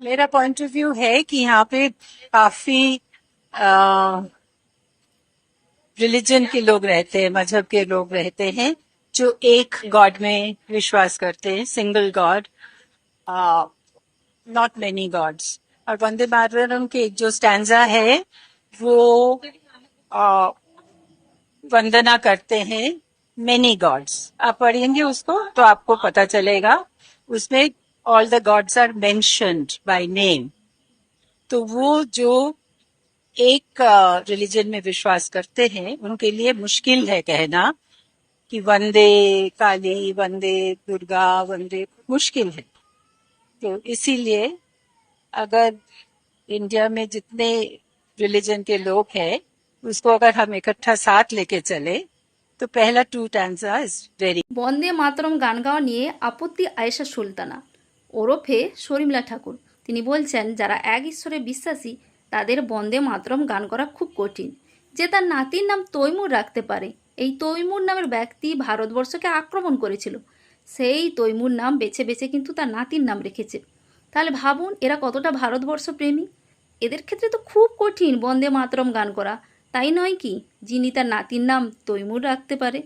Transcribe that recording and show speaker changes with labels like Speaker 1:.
Speaker 1: मेरा point of view है कि यहाँ पे काफी रिलीजन के लोग रहते हैं, मजहब के लोग रहते हैं जो एक गॉड में विश्वास करते हैं, single God, not many God's. और वंदे मातरम के एक जो स्टैंजा है वो अ, वंदना करते हैं मेनी गॉड्स। आप पढ़ेंगे उसको तो आपको पता चलेगा, उसमें all the gods are mentioned by name. तो वो जो एक रिलीजन में विश्वास करते हैं उनके लिए मुश्किल है कहना कि वंदे काली, वंदे दुर्गा, वंदे, मुश्किल है। तो इसीलिए अगर इंडिया में जितने रिलीजन के लोग हैं उसको अगर हम इकट्ठा साथ लेके चले तो पहला टू टैंजा इज वेरी।
Speaker 2: বন্দে মাতরম গান গাওয়া নিয়ে আপত্তি আয়েশা সুলতানা ওরফে শর্মিলা ঠাকুর। তিনি বলছেন যারা এক ঈশ্বরে বিশ্বাসী তাদের বন্দে মাতরম গান করা খুব কঠিন। যে তার নাতির নাম তৈমুর রাখতে পারে, এই তৈমুর নামের ব্যক্তি ভারতবর্ষকে আক্রমণ করেছিল, সেই তৈমুর নাম বেছে বেছে কিন্তু তার নাতির নাম রেখেছে। তাহলে ভাবুন এরা কতটা ভারতবর্ষ প্রেমী। এদের ক্ষেত্রে তো খুব কঠিন বন্দে মাতরম গান করা, তাই নয় কি? যিনি তার নাতির নাম তৈমুর রাখতে পারে।